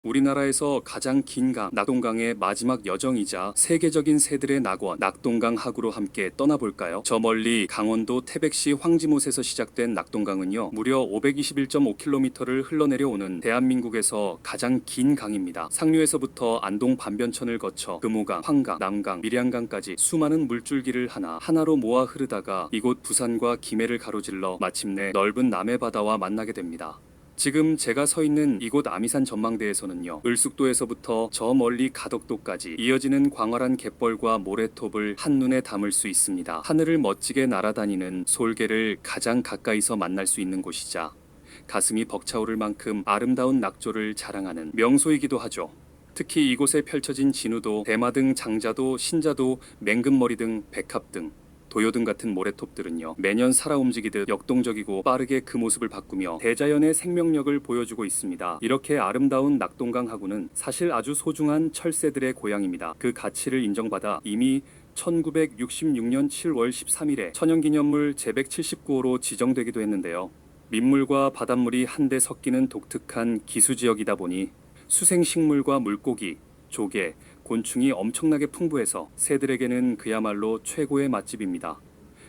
우리나라에서 가장 긴 강, 낙동강의 마지막 여정이자 세계적인 새들의 낙원, 낙동강 하구로 함께 떠나볼까요? 저 멀리 강원도 태백시 황지못에서 시작된 낙동강은요, 무려 521.5km를 흘러내려오는 대한민국에서 가장 긴 강입니다. 상류에서부터 안동 반변천을 거쳐 금호강, 황강, 남강, 밀양강까지 수많은 물줄기를 하나로 모아 흐르다가 이곳 부산과 김해를 가로질러 마침내 넓은 남해바다와 만나게 됩니다. 지금 제가 서 있는 이곳 아미산 전망대에서는요, 을숙도에서부터 저 멀리 가덕도까지 이어지는 광활한 갯벌과 모래톱을 한눈에 담을 수 있습니다. 하늘을 멋지게 날아다니는 솔개를 가장 가까이서 만날 수 있는 곳이자 가슴이 벅차오를 만큼 아름다운 낙조를 자랑하는 명소이기도 하죠. 특히 이곳에 펼쳐진 진우도, 대마등, 장자도, 신자도, 맹금머리 등 백합 등 도요등 같은 모래톱들은요, 매년 살아 움직이듯 역동적이고 빠르게 그 모습을 바꾸며 대자연의 생명력을 보여주고 있습니다. 이렇게 아름다운 낙동강 하구는 사실 아주 소중한 철새들의 고향입니다. 그 가치를 인정받아 이미 1966년 7월 13일에 천연기념물 제179호로 지정되기도 했는데요. 민물과 바닷물이 한데 섞이는 독특한 기수지역이다 보니 수생식물과 물고기, 조개, 곤충이 엄청나게 풍부해서 새들에게는 그야말로 최고의 맛집입니다.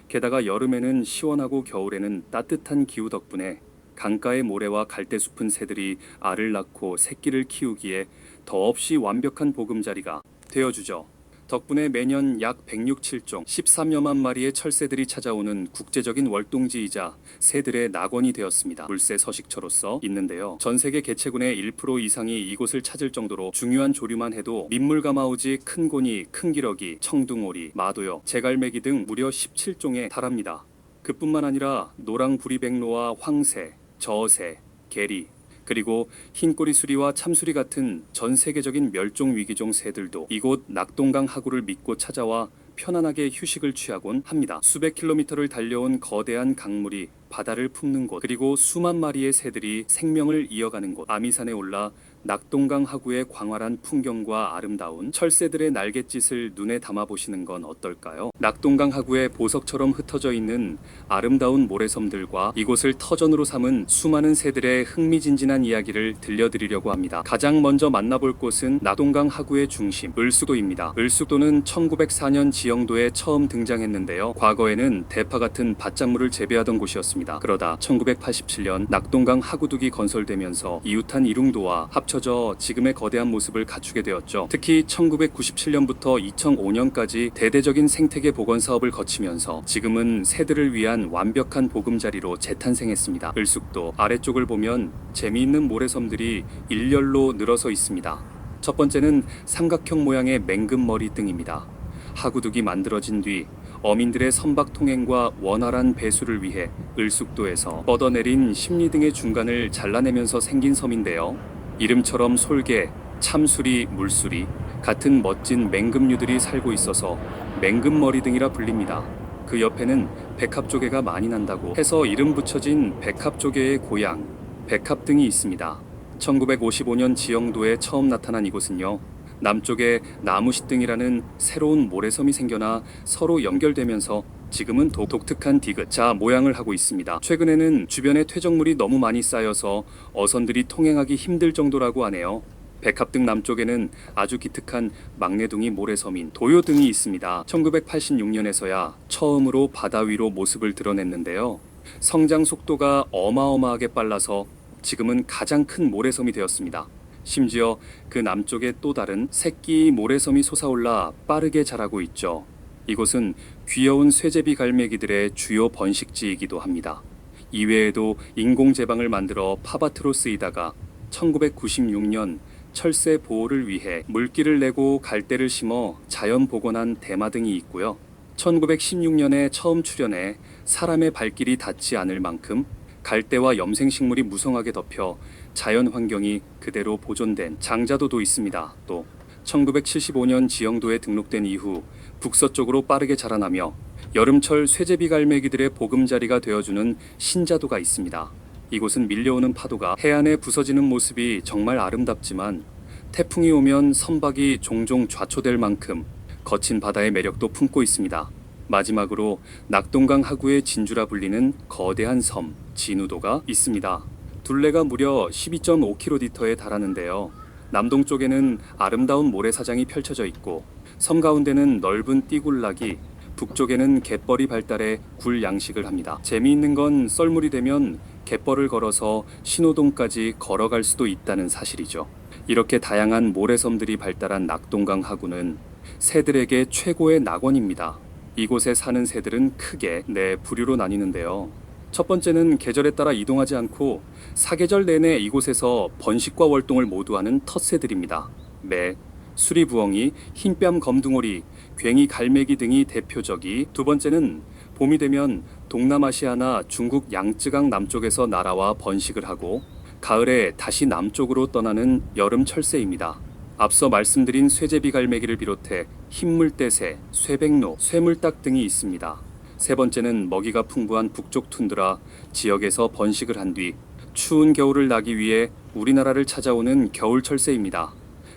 게다가 여름에는 시원하고 겨울에는 따뜻한 기후 덕분에 강가의 모래와 갈대숲은 새들이 알을 낳고 새끼를 키우기에 더없이 완벽한 보금자리가 되어주죠. 덕분에 매년 약 167종 13여만 마리의 철새들이 찾아오는 국제적인 월동지이자 새들의 낙원이 되었습니다. 물새 서식처로서 있는데요. 전 세계 개체군의 1% 이상이 이곳을 찾을 정도로 중요한 조류만 해도 민물가마우지, 큰고니, 큰기러기, 청둥오리, 마도역, 제갈매기 등 무려 17종에 달합니다. 그뿐만 아니라 노랑부리백로와 황새, 저새, 게리, 그리고 흰꼬리 수리와 참수리 같은 전 세계적인 멸종 위기종 새들도 이곳 낙동강 하구를 믿고 찾아와 편안하게 휴식을 취하곤 합니다. 수백 킬로미터를 달려온 거대한 강물이 바다를 품는 곳, 그리고 수만 마리의 새들이 생명을 이어가는 곳, 아미산에 올라 낙동강 하구의 광활한 풍경과 아름다운 철새들의 날갯짓을 눈에 담아보시는 건 어떨까요? 낙동강 하구의 보석처럼 흩어져 있는 아름다운 모래섬들과 이곳을 터전으로 삼은 수많은 새들의 흥미진진한 이야기를 들려드리려고 합니다. 가장 먼저 만나볼 곳은 낙동강 하구의 중심, 을숙도입니다. 을숙도는 1904년 지형도에 처음 등장했는데요. 과거에는 대파 같은 밭작물을 재배하던 곳이었습니다. 그러다 1987년 낙동강 하구둑이 건설되면서 이웃한 이룽도와 합쳐져 지금의 거대한 모습을 갖추게 되었죠. 특히 1997년부터 2005년까지 대대적인 생태계 복원 사업을 거치면서 지금은 새들을 위한 완벽한 보금자리로 재탄생했습니다. 을숙도 아래쪽을 보면 재미있는 모래섬들이 일렬로 늘어서 있습니다. 첫 번째는 삼각형 모양의 맹금머리 등입니다. 하구둑이 만들어진 뒤 어민들의 선박 통행과 원활한 배수를 위해 을숙도에서 뻗어내린 심리 등의 중간을 잘라내면서 생긴 섬인데요. 이름처럼 솔개, 참수리, 물수리 같은 멋진 맹금류들이 살고 있어서 맹금머리 등이라 불립니다. 그 옆에는 백합조개가 많이 난다고 해서 이름 붙여진 백합조개의 고향, 백합등이 있습니다. 1955년 지형도에 처음 나타난 이곳은요, 남쪽에 나무시등이라는 새로운 모래섬이 생겨나 서로 연결되면서 지금은 독특한 디귿자 모양을 하고 있습니다. 최근에는 주변에 퇴적물이 너무 많이 쌓여서 어선들이 통행하기 힘들 정도라고 하네요. 백합등 남쪽에는 아주 기특한 막내둥이 모래섬인 도요등이 있습니다. 1986년에서야 처음으로 바다 위로 모습을 드러냈는데요. 성장 속도가 어마어마하게 빨라서 지금은 가장 큰 모래섬이 되었습니다. 심지어 그 남쪽에 또 다른 새끼 모래섬이 솟아올라 빠르게 자라고 있죠. 이곳은 귀여운 쇠제비 갈매기들의 주요 번식지이기도 합니다. 이외에도 인공제방을 만들어 팝아트로 쓰이다가 1996년 철새 보호를 위해 물길을 내고 갈대를 심어 자연 복원한 대마등이 있고요. 1916년에 처음 출현해 사람의 발길이 닿지 않을 만큼 갈대와 염생식물이 무성하게 덮여 자연 환경이 그대로 보존된 장자도도 있습니다. 또 1975년 지형도에 등록된 이후 북서쪽으로 빠르게 자라나며 여름철 쇠제비 갈매기들의 보금자리가 되어주는 신자도가 있습니다. 이곳은 밀려오는 파도가 해안에 부서지는 모습이 정말 아름답지만 태풍이 오면 선박이 종종 좌초될 만큼 거친 바다의 매력도 품고 있습니다. 마지막으로 낙동강 하구의 진주라 불리는 거대한 섬 진우도가 있습니다. 둘레가 무려 12.5km에 달하는데요. 남동쪽에는 아름다운 모래사장이 펼쳐져 있고 섬 가운데는 넓은 띠굴락이, 북쪽에는 갯벌이 발달해 굴 양식을 합니다. 재미있는 건 썰물이 되면 갯벌을 걸어서 신호동까지 걸어갈 수도 있다는 사실이죠. 이렇게 다양한 모래섬들이 발달한 낙동강 하구는 새들에게 최고의 낙원입니다. 이곳에 사는 새들은 크게 네 부류로 나뉘는데요. 첫 번째는 계절에 따라 이동하지 않고 사계절 내내 이곳에서 번식과 월동을 모두 하는 텃새들입니다. 매, 수리부엉이, 흰뺨 검둥오리, 괭이 갈매기 등이 대표적이. 두 번째는 봄이 되면 동남아시아나 중국 양쯔강 남쪽에서 날아와 번식을 하고 가을에 다시 남쪽으로 떠나는 여름 철새입니다. 앞서 말씀드린 쇠제비 갈매기를 비롯해 흰물대새, 쇠백로, 쇠물딱 등이 있습니다. 세 번째는 먹이가 풍부한 북쪽 툰드라 지역에서 번식을 한 뒤 추운 겨울을 나기 위해 우리나라를 찾아오는 겨울철새입니다.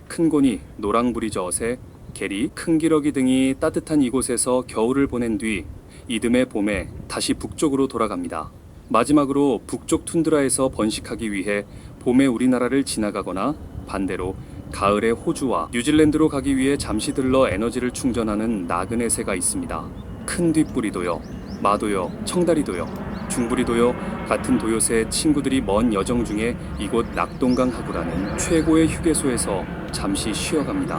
큰고니, 노랑부리저새, 게리, 큰기러기 등이 따뜻한 이곳에서 겨울을 보낸 뒤 이듬해 봄에 다시 북쪽으로 돌아갑니다. 마지막으로 북쪽 툰드라에서 번식하기 위해 봄에 우리나라를 지나가거나 반대로 가을에 호주와 뉴질랜드로 가기 위해 잠시 들러 에너지를 충전하는 나그네 새가 있습니다. 큰 뒷부리도요, 마도요, 청다리도요, 중부리도요 같은 도요새 친구들이 먼 여정 중에 이곳 낙동강 하구라는 최고의 휴게소에서 잠시 쉬어갑니다.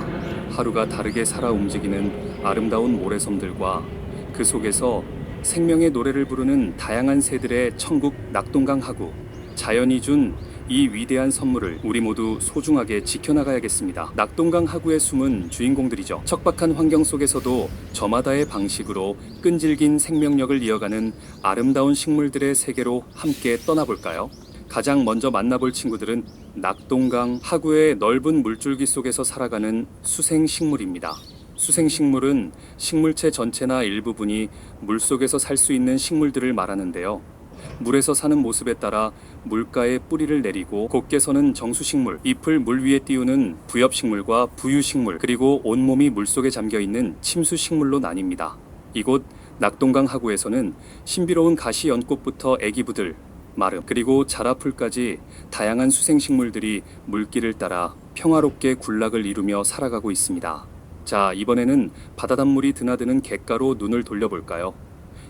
하루가 다르게 살아 움직이는 아름다운 모래섬들과 그 속에서 생명의 노래를 부르는 다양한 새들의 천국 낙동강 하구. 자연이 준 이 위대한 선물을 우리 모두 소중하게 지켜나가야겠습니다. 낙동강 하구에 숨은 주인공들이죠. 척박한 환경 속에서도 저마다의 방식으로 끈질긴 생명력을 이어가는 아름다운 식물들의 세계로 함께 떠나볼까요? 가장 먼저 만나볼 친구들은 낙동강 하구의 넓은 물줄기 속에서 살아가는 수생식물입니다. 수생식물은 식물체 전체나 일부분이 물속에서 살 수 있는 식물들을 말하는데요. 물에서 사는 모습에 따라 물가에 뿌리를 내리고 곧게 서는 정수식물, 잎을 물 위에 띄우는 부엽식물과 부유식물, 그리고 온몸이 물속에 잠겨있는 침수식물로 나뉩니다. 이곳 낙동강 하구에서는 신비로운 가시 연꽃부터 애기부들, 마름, 그리고 자라풀까지 다양한 수생식물들이 물길을 따라 평화롭게 군락을 이루며 살아가고 있습니다. 자, 이번에는 바다닷물이 드나드는 갯가로 눈을 돌려볼까요?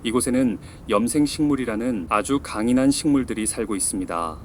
이곳에는 염생식물이라는 아주 강인한 식물들이 살고 있습니다.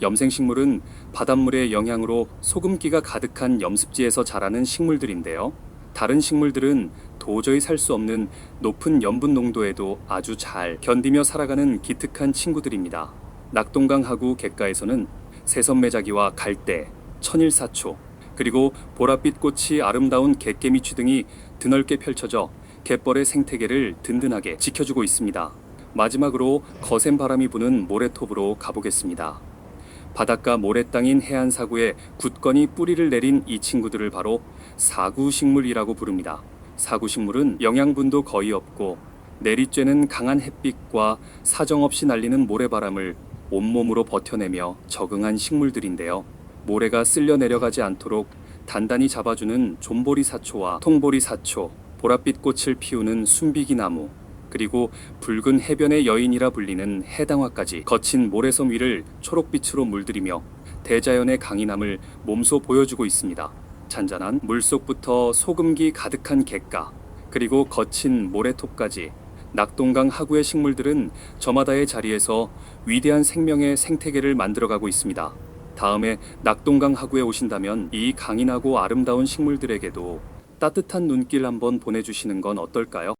염생식물은 바닷물의 영향으로 소금기가 가득한 염습지에서 자라는 식물들인데요. 다른 식물들은 도저히 살 수 없는 높은 염분 농도에도 아주 잘 견디며 살아가는 기특한 친구들입니다. 낙동강 하구 갯가에서는 새선매자기와 갈대, 천일사초, 그리고 보랏빛 꽃이 아름다운 갯개미취 등이 드넓게 펼쳐져 갯벌의 생태계를 든든하게 지켜주고 있습니다. 마지막으로 거센 바람이 부는 모래톱으로 가보겠습니다. 바닷가 모래땅인 해안사구에 굳건히 뿌리를 내린 이 친구들을 바로 사구식물이라고 부릅니다. 사구식물은 영양분도 거의 없고 내리쬐는 강한 햇빛과 사정없이 날리는 모래바람을 온몸으로 버텨내며 적응한 식물들인데요. 모래가 쓸려 내려가지 않도록 단단히 잡아주는 좀보리사초와 통보리사초, 보랏빛 꽃을 피우는 순비기나무, 그리고 붉은 해변의 여인이라 불리는 해당화까지 거친 모래섬 위를 초록빛으로 물들이며 대자연의 강인함을 몸소 보여주고 있습니다. 잔잔한 물속부터 소금기 가득한 갯가, 그리고 거친 모래톱까지 낙동강 하구의 식물들은 저마다의 자리에서 위대한 생명의 생태계를 만들어가고 있습니다. 다음에 낙동강 하구에 오신다면 이 강인하고 아름다운 식물들에게도 따뜻한 눈길 한번 보내주시는 건 어떨까요?